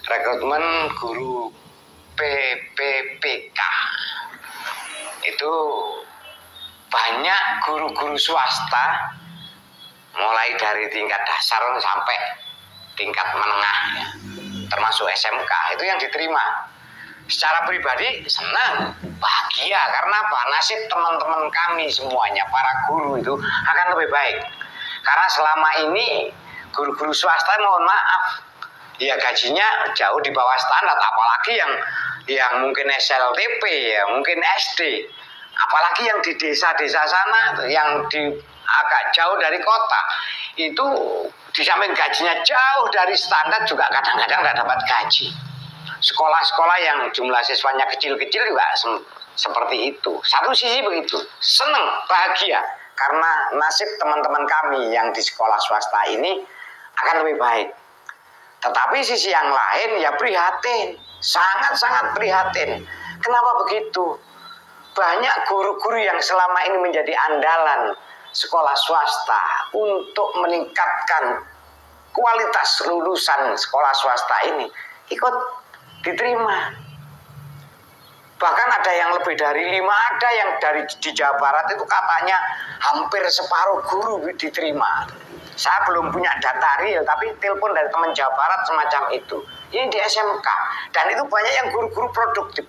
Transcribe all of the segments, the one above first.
rekrutmen guru PPPK. Itu banyak guru-guru swasta mulai dari tingkat dasar sampai tingkat menengah ya, termasuk SMK itu yang diterima. Secara pribadi senang, bahagia karena apa? Nasib teman-teman kami semuanya para guru itu akan lebih baik. Karena selama ini guru-guru swasta mohon maaf ya gajinya jauh di bawah standar, apalagi yang mungkin SLTP ya, mungkin SD, apalagi yang di desa-desa sana yang di agak jauh dari kota itu di samping gajinya jauh dari standar juga kadang-kadang nggak dapat gaji. Sekolah-sekolah yang jumlah siswanya kecil-kecil juga seperti itu. Satu sisi begitu, senang, bahagia karena nasib teman-teman kami yang di sekolah swasta ini akan lebih baik. Tetapi sisi yang lain ya prihatin, sangat-sangat prihatin. Kenapa begitu? Banyak guru-guru yang selama ini menjadi andalan sekolah swasta untuk meningkatkan kualitas lulusan sekolah swasta ini ikut diterima. Bahkan ada yang lebih dari 5, ada yang di Jawa Barat itu katanya hampir separuh guru diterima. Saya belum punya data real, tapi telepon dari teman Jawa Barat semacam itu. Ini di SMK, dan itu banyak yang guru-guru produktif.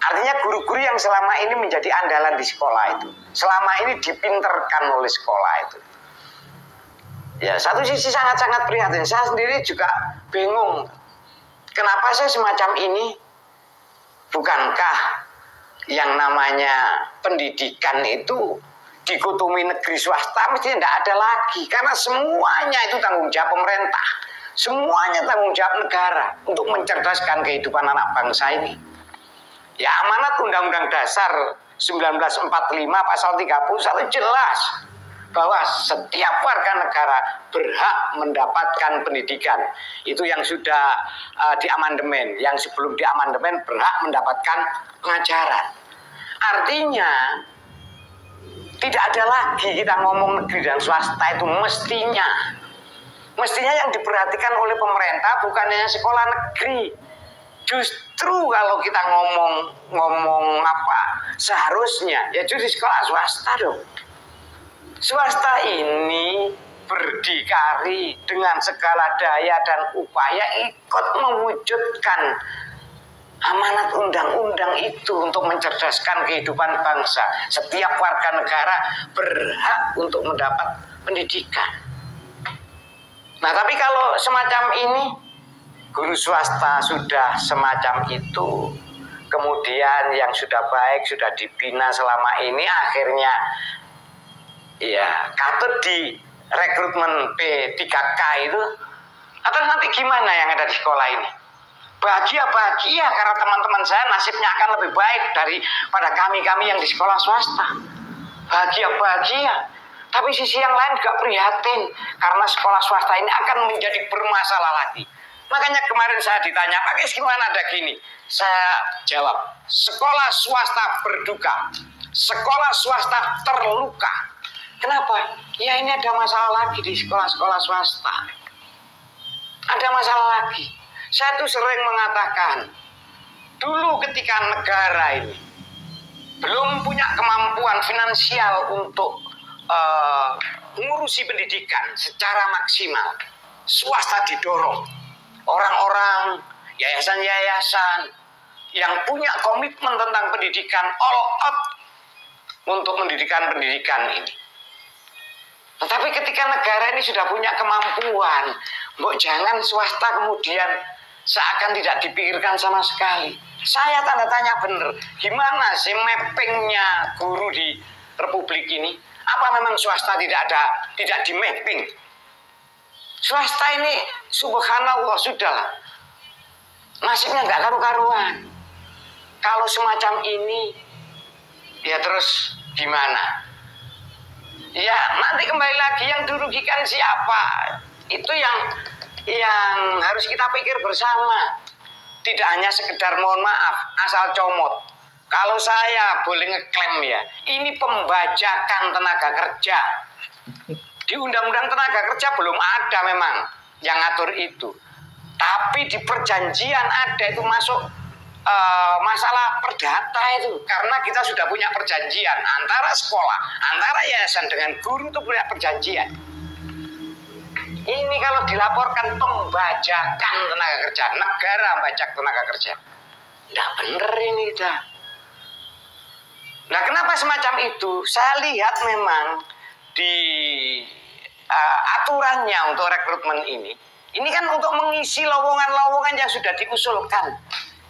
Artinya guru-guru yang selama ini menjadi andalan di sekolah itu, selama ini dipinterkan oleh sekolah itu. Ya, satu sisi sangat-sangat prihatin. Saya sendiri juga bingung. Kenapa saya semacam ini? Bukankah yang namanya pendidikan itu dikotomi negeri swasta mesti tidak ada lagi? Karena semuanya itu tanggung jawab pemerintah. Semuanya tanggung jawab negara untuk mencerdaskan kehidupan anak bangsa ini. Ya, amanat Undang-Undang Dasar 1945 pasal 31 jelas bahwa setiap warga negara berhak mendapatkan pendidikan. Itu yang sudah diamandemen, yang sebelum diamandemen berhak mendapatkan pengajaran. Artinya tidak ada lagi kita ngomong negeri dan swasta itu mestinya yang diperhatikan oleh pemerintah bukannya sekolah negeri. Justru kalau kita ngomong apa seharusnya ya justru sekolah swasta dong. Swasta ini berdikari dengan segala daya dan upaya ikut mewujudkan amanat undang-undang itu untuk mencerdaskan kehidupan bangsa. Setiap warga negara berhak untuk mendapat pendidikan. Nah, tapi kalau semacam ini, guru swasta sudah semacam itu, kemudian yang sudah baik, sudah dibina selama ini, akhirnya ya katut di rekrutmen P3K itu, atau nanti gimana yang ada di sekolah ini? Bahagia karena teman-teman saya nasibnya akan lebih baik daripada kami-kami yang di sekolah swasta. Bahagia. Tapi sisi yang lain juga prihatin karena sekolah swasta ini akan menjadi bermasalah lagi. Makanya kemarin saya ditanya, Pak Kis gimana ada gini? Saya jawab, sekolah swasta berduka, sekolah swasta terluka. Kenapa? Ya ini ada masalah lagi di sekolah-sekolah swasta. Ada masalah lagi. Saya tuh sering mengatakan, dulu ketika negara ini belum punya kemampuan finansial untuk ngurusi pendidikan secara maksimal, swasta didorong. Orang-orang, yayasan-yayasan yang punya komitmen tentang pendidikan all out untuk pendidikan ini. Tetapi ketika negara ini sudah punya kemampuan, jangan swasta kemudian seakan tidak dipikirkan sama sekali. Saya tanda tanya bener, gimana sih mappingnya guru di Republik ini? Apa memang swasta tidak di mapping? Swasta ini subhanallah sudah nasibnya nggak karu-karuan. Kalau semacam ini, ya terus gimana? Ya nanti kembali lagi yang dirugikan siapa? Itu yang harus kita pikir bersama. Tidak hanya sekedar mohon maaf asal comot. Kalau saya boleh ngeklaim ya, ini pembajakan tenaga kerja. Di Undang-Undang Tenaga Kerja belum ada memang yang ngatur itu. Tapi di perjanjian ada itu masuk masalah perdata itu, karena kita sudah punya perjanjian antara sekolah, antara yayasan dengan guru itu punya perjanjian. Ini kalau dilaporkan pembajakan tenaga kerja, negara membajak tenaga kerja, nggak bener ini dah. Nah, kenapa semacam itu? Saya lihat memang di aturannya untuk rekrutmen ini kan untuk mengisi lowongan-lowongan yang sudah diusulkan.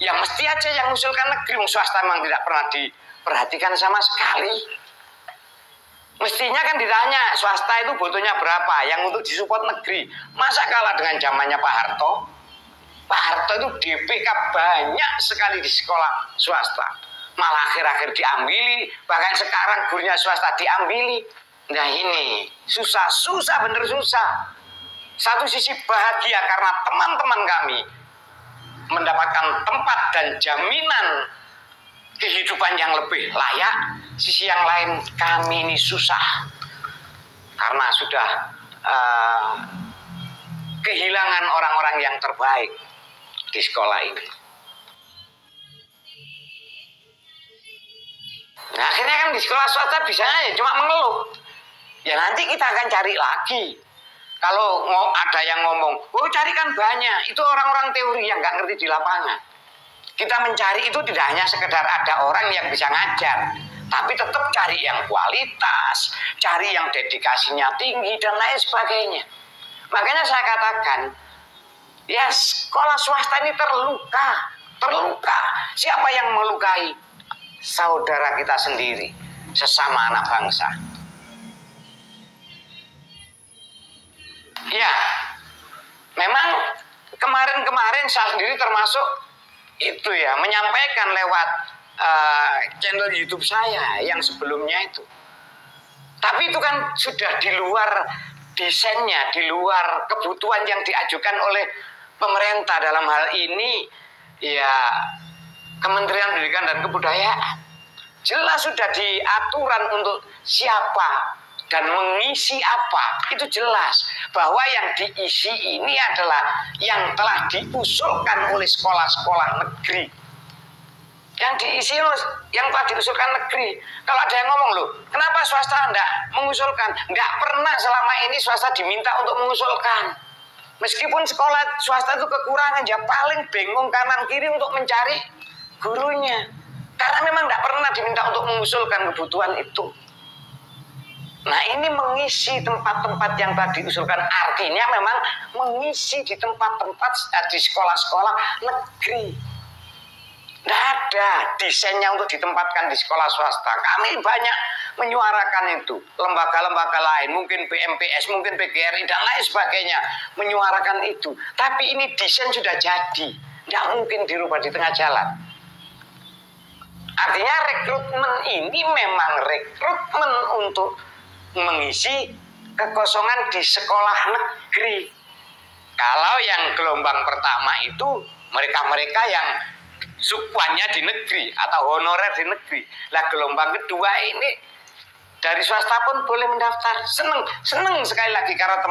Ya mesti aja yang usulkan negeri, swasta memang tidak pernah diperhatikan sama sekali. Mestinya kan ditanya swasta itu butuhnya berapa yang untuk disupport negeri. Masa kalah dengan zamannya Pak Harto? Pak Harto itu DPK banyak sekali di sekolah swasta. Malah akhir-akhir diambili, bahkan sekarang gurunya swasta diambili. Nah ini susah bener susah. Satu sisi bahagia karena teman-teman kami mendapatkan tempat dan jaminan kehidupan yang lebih layak. Sisi yang lain kami ini susah karena sudah kehilangan orang-orang yang terbaik di sekolah ini. Nah akhirnya kan di sekolah swasta bisanya ya cuma mengeluh. Ya nanti kita akan cari lagi. Kalau ada yang ngomong, oh carikan banyak, itu orang-orang teori yang nggak ngerti di lapangan. Kita mencari itu tidak hanya sekedar ada orang yang bisa ngajar, tapi tetap cari yang kualitas, cari yang dedikasinya tinggi dan lain sebagainya. Makanya saya katakan, ya sekolah swasta ini terluka. Siapa yang melukai? Saudara kita sendiri, sesama anak bangsa. Ya, memang kemarin saya sendiri termasuk itu ya, menyampaikan lewat channel YouTube saya yang sebelumnya itu. Tapi itu kan sudah di luar desainnya, di luar kebutuhan yang diajukan oleh pemerintah dalam hal ini ya Kementerian Pendidikan dan Kebudayaan. Jelas sudah diaturan untuk siapa dan mengisi apa, itu jelas bahwa yang diisi ini adalah yang telah diusulkan oleh sekolah-sekolah negeri. Yang diisi yang telah diusulkan negeri. Kalau ada yang ngomong loh, kenapa swasta enggak mengusulkan? Enggak pernah selama ini swasta diminta untuk mengusulkan. Meskipun sekolah swasta itu kekurangan, ya paling bingung kanan kiri untuk mencari gurunya. Karena memang enggak pernah diminta untuk mengusulkan kebutuhan itu. Nah ini mengisi tempat-tempat yang tadi diusulkan, artinya memang mengisi di tempat-tempat di sekolah-sekolah negeri. Tidak ada desainnya untuk ditempatkan di sekolah swasta. Kami banyak menyuarakan itu. Lembaga-lembaga lain, mungkin BMPS, mungkin PGRI dan lain sebagainya menyuarakan itu. Tapi ini desain sudah jadi, tidak mungkin dirubah di tengah jalan. Artinya rekrutmen ini memang rekrutmen untuk mengisi kekosongan di sekolah negeri. Kalau yang gelombang pertama itu mereka-mereka yang sukuannya di negeri atau honorer di negeri. Lah gelombang kedua ini dari swasta pun boleh mendaftar. Seneng sekali lagi karena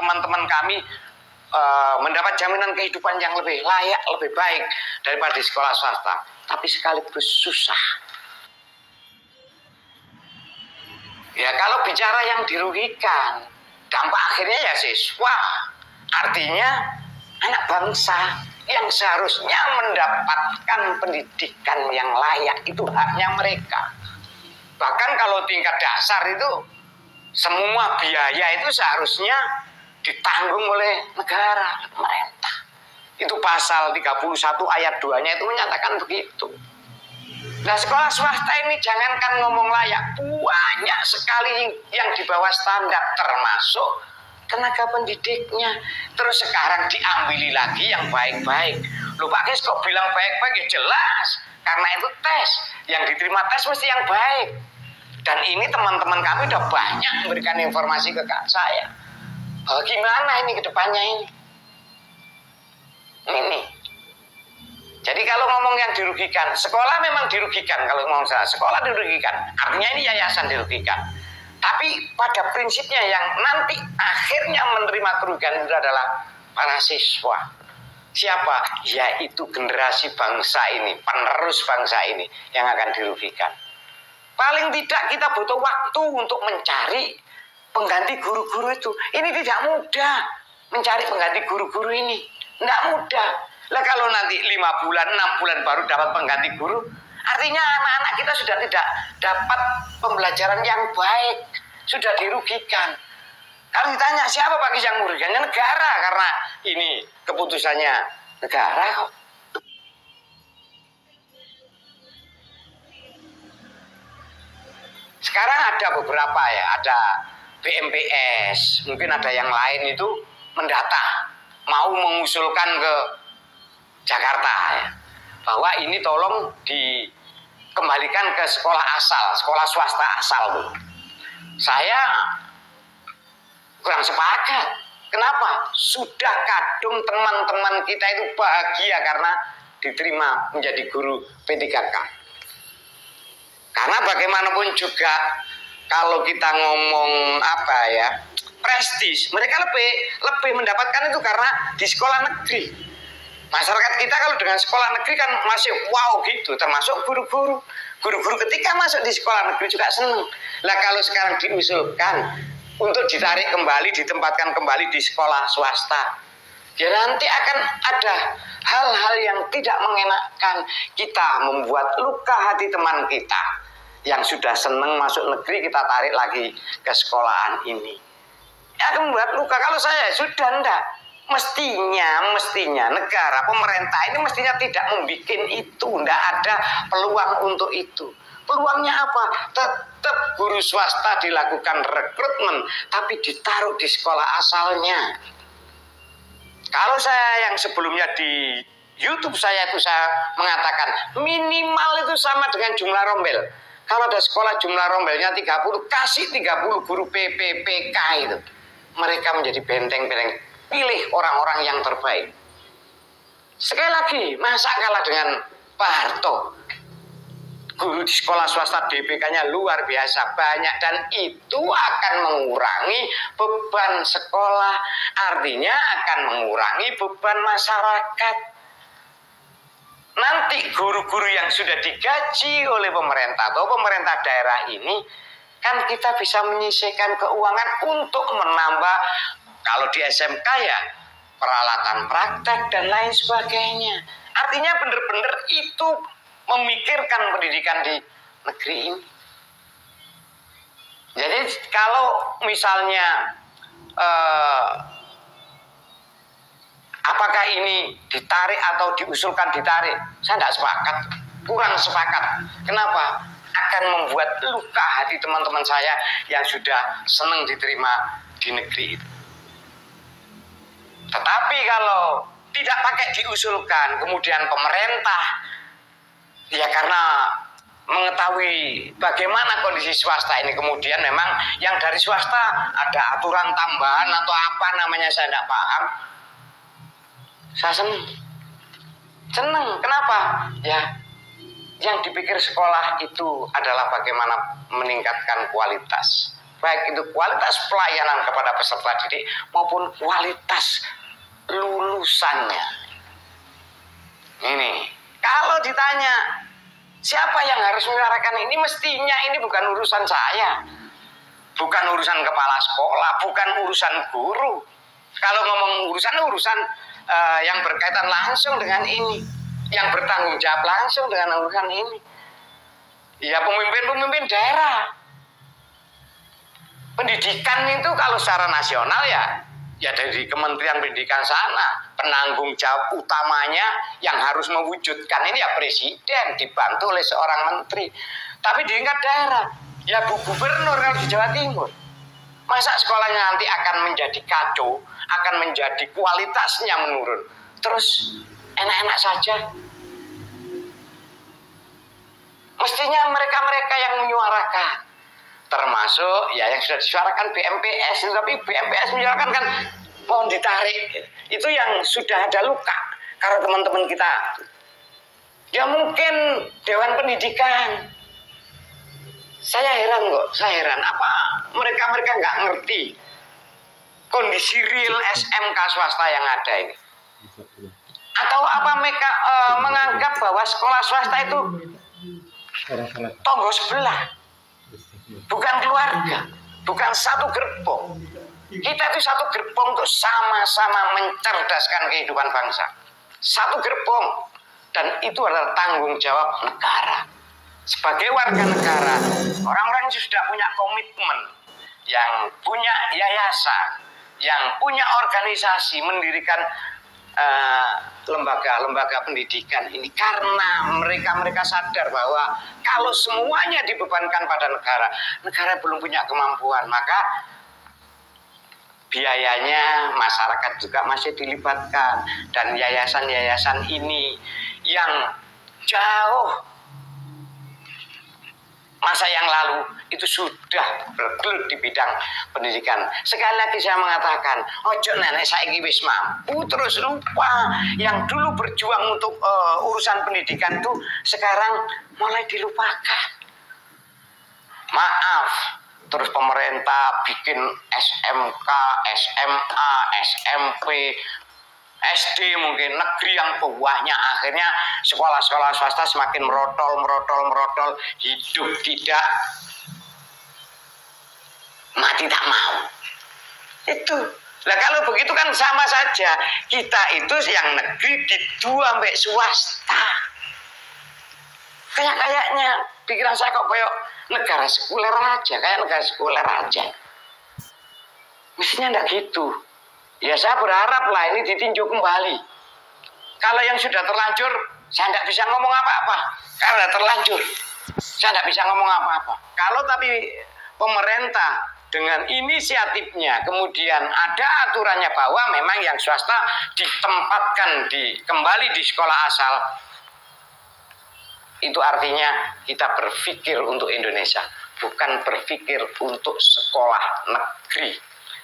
teman-teman kami mendapat jaminan kehidupan yang lebih layak, lebih baik daripada di sekolah swasta. Tapi sekaligus susah. Ya kalau bicara yang dirugikan, dampak akhirnya ya siswa. Artinya anak bangsa yang seharusnya mendapatkan pendidikan yang layak, itu haknya mereka. Bahkan kalau tingkat dasar itu semua biaya itu seharusnya ditanggung oleh negara, pemerintah. Itu pasal 31 ayat 2-nya itu menyatakan begitu. Nah sekolah swasta ini jangankan ngomong layak, banyak sekali yang di bawah standar, termasuk tenaga pendidiknya. Terus sekarang diambili lagi yang baik-baik. Loh Pak Kes kok bilang baik-baik? Ya jelas, karena itu tes. Yang diterima tes mesti yang baik. Dan ini teman-teman kami udah banyak memberikan informasi ke saya. Gimana ini ke depannya ini? Ini. Jadi kalau ngomong yang dirugikan, sekolah memang dirugikan. Kalau ngomong saya, sekolah dirugikan. Artinya ini yayasan dirugikan. Tapi pada prinsipnya yang nanti akhirnya menerima kerugian itu adalah para siswa. siapa? Yaitu generasi bangsa ini, penerus bangsa ini yang akan dirugikan. Paling tidak kita butuh waktu untuk mencari pengganti guru-guru itu. Ini tidak mudah mencari pengganti guru-guru ini. Tidak mudah. Lah kalau nanti 5 bulan, 6 bulan baru dapat pengganti guru, artinya anak-anak kita sudah tidak dapat pembelajaran yang baik, sudah dirugikan. Kalau ditanya siapa Pak Kis yang merugikannya? Negara, karena ini keputusannya negara kok. Sekarang ada beberapa ya, ada BMPS, mungkin ada yang lain itu mendata, mau mengusulkan ke Jakarta ya, bahwa ini tolong dikembalikan ke sekolah asal, sekolah swasta asal tuh. Saya kurang sepakat. Kenapa? Sudah kadung teman-teman kita itu bahagia karena diterima menjadi guru P3K. Karena bagaimanapun juga kalau kita ngomong apa ya, prestis, mereka lebih mendapatkan itu karena di sekolah negeri. Masyarakat kita kalau dengan sekolah negeri kan masih wow gitu, termasuk guru-guru. Guru-guru ketika masuk di sekolah negeri juga seneng. Lah kalau sekarang diusulkan untuk ditarik kembali, ditempatkan kembali di sekolah swasta, ya nanti akan ada hal-hal yang tidak mengenakan. Kita membuat luka hati teman kita yang sudah seneng masuk negeri, kita tarik lagi ke sekolahan ini. Ya akan membuat luka. Kalau saya sudah enggak. Mestinya negara, pemerintah ini mestinya tidak membuat itu, tidak ada peluang untuk itu. Peluangnya apa? Tetap guru swasta dilakukan rekrutmen, tapi ditaruh di sekolah asalnya. Kalau saya yang sebelumnya di YouTube saya mengatakan minimal itu sama dengan jumlah rombel. Kalau ada sekolah jumlah rombelnya 30, kasih 30 guru PPPK itu. Mereka menjadi benteng-benteng. Pilih orang-orang yang terbaik. Sekali lagi, masa kalah dengan Pak Harto? Guru di sekolah swasta DPK-nya luar biasa banyak, dan itu akan mengurangi beban sekolah, artinya akan mengurangi beban masyarakat. Nanti guru-guru yang sudah digaji oleh pemerintah atau pemerintah daerah ini, kan kita bisa menyisihkan keuangan untuk menambah, kalau di SMK ya peralatan praktek dan lain sebagainya. Artinya benar-benar itu memikirkan pendidikan di negeri ini. Jadi kalau misalnya apakah ini ditarik atau diusulkan ditarik, saya tidak sepakat, kurang sepakat. Kenapa? Akan membuat luka hati teman-teman saya yang sudah senang diterima di negeri itu. Tetapi kalau tidak pakai diusulkan, kemudian pemerintah, ya karena mengetahui bagaimana kondisi swasta ini, kemudian memang yang dari swasta ada aturan tambahan atau apa namanya saya tidak paham. Saya seneng. Kenapa? Ya, yang dipikir sekolah itu adalah bagaimana meningkatkan kualitas. Baik itu kualitas pelayanan kepada peserta didik maupun kualitas lulusannya. Ini, kalau ditanya siapa yang harus menyuarakan ini, mestinya ini bukan urusan saya, bukan urusan kepala sekolah, bukan urusan guru. Kalau ngomong urusan yang berkaitan langsung dengan ini, yang bertanggung jawab langsung dengan urusan ini, ya pemimpin-pemimpin daerah. Pendidikan itu kalau secara nasional ya dari Kementerian Pendidikan sana, penanggung jawab utamanya yang harus mewujudkan ini ya presiden dibantu oleh seorang menteri. Tapi di tingkat daerah ya Bu Gubernur kalau di Jawa Timur. Masa sekolahnya nanti akan menjadi kacau, akan menjadi kualitasnya menurun, terus enak-enak saja? Mestinya mereka-mereka yang menyuarakan, termasuk ya yang sudah disuarakan BMPS, tapi BMPS menyuarakan kan mohon ditarik. Itu yang sudah ada luka karena teman-teman kita. Ya mungkin Dewan Pendidikan. Saya heran apa mereka nggak ngerti kondisi real SMK swasta yang ada ini. Atau apa mereka menganggap bahwa sekolah swasta itu tonggo sebelah, bukan keluarga, bukan satu gerbong. Kita itu satu gerbong untuk sama-sama mencerdaskan kehidupan bangsa. Satu gerbong, dan itu adalah tanggung jawab negara. Sebagai warga negara, orang-orang yang sudah punya komitmen, yang punya yayasan, yang punya organisasi, mendirikan lembaga-lembaga pendidikan ini karena mereka sadar bahwa kalau semuanya dibebankan pada negara belum punya kemampuan, maka biayanya masyarakat juga masih dilibatkan, dan yayasan-yayasan ini yang jauh masa yang lalu itu sudah bergelut di bidang pendidikan. Sekali lagi saya mengatakan, ojo nenek saiki wis mampu terus lupa yang dulu berjuang untuk urusan pendidikan itu sekarang mulai dilupakan. Maaf, terus pemerintah bikin SMK, SMA, SMP, SD mungkin negeri yang bawahnya, akhirnya sekolah-sekolah swasta semakin merotol, hidup tidak mati tak mau. Itu. Nah kalau begitu kan sama saja, kita itu yang negeri didu sampai swasta. Kayaknya pikiran saya kok kayak negara sekuler aja, kayak negara sekuler aja. Mestinya enggak gitu. Ya saya berharap lah ini ditinjau kembali. Kalau yang sudah terlanjur, saya tidak bisa ngomong apa-apa. Karena terlanjur, saya tidak bisa ngomong apa-apa. Kalau tapi pemerintah dengan inisiatifnya, kemudian ada aturannya bahwa memang yang swasta ditempatkan kembali di sekolah asal, itu artinya kita berpikir untuk Indonesia, bukan berpikir untuk sekolah negeri,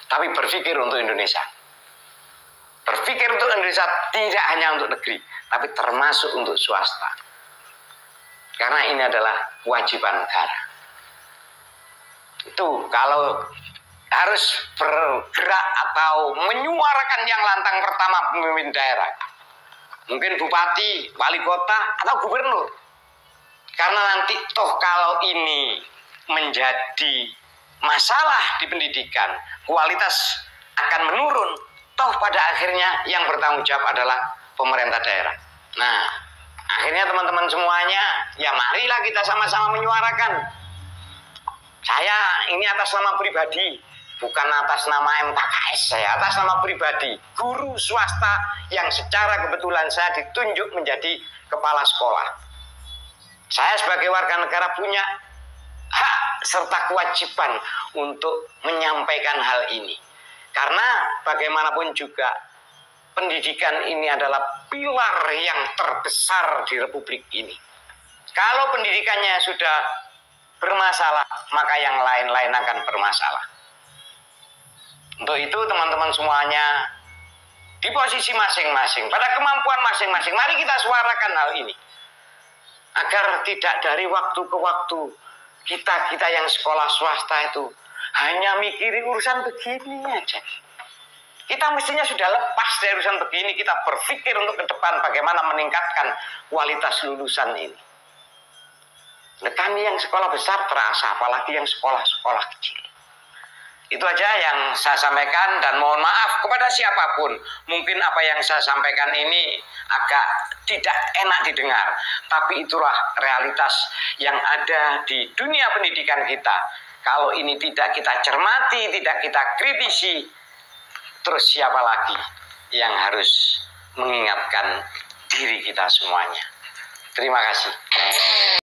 tapi berpikir untuk Indonesia. Berpikir untuk Indonesia tidak hanya untuk negeri, tapi termasuk untuk swasta. Karena ini adalah kewajiban negara. Itu kalau harus bergerak atau menyuarakan yang lantang pertama pemimpin daerah. Mungkin bupati, wali kota, atau gubernur. Karena nanti toh kalau ini menjadi masalah di pendidikan, kualitas akan menurun. Toh pada akhirnya yang bertanggung jawab adalah pemerintah daerah. Nah, akhirnya teman-teman semuanya, ya marilah kita sama-sama menyuarakan. Saya ini atas nama pribadi, bukan atas nama MKKS saya, atas nama pribadi, guru swasta yang secara kebetulan saya ditunjuk menjadi kepala sekolah. Saya sebagai warga negara punya hak serta kewajiban untuk menyampaikan hal ini. Karena bagaimanapun juga pendidikan ini adalah pilar yang terbesar di Republik ini. Kalau pendidikannya sudah bermasalah, maka yang lain-lain akan bermasalah. Untuk itu teman-teman semuanya, di posisi masing-masing, pada kemampuan masing-masing, mari kita suarakan hal ini. Agar tidak dari waktu ke waktu, kita yang sekolah swasta itu hanya mikirin urusan begini aja. Kita mestinya sudah lepas dari urusan begini, kita berpikir untuk ke depan bagaimana meningkatkan kualitas lulusan ini. Nah, kami yang sekolah besar terasa, apalagi yang sekolah-sekolah kecil. Itu aja yang saya sampaikan, dan mohon maaf kepada siapapun. Mungkin apa yang saya sampaikan ini agak tidak enak didengar, tapi itulah realitas yang ada di dunia pendidikan kita. Kalau ini tidak kita cermati, tidak kita kritisi, terus siapa lagi yang harus mengingatkan diri kita semuanya? Terima kasih.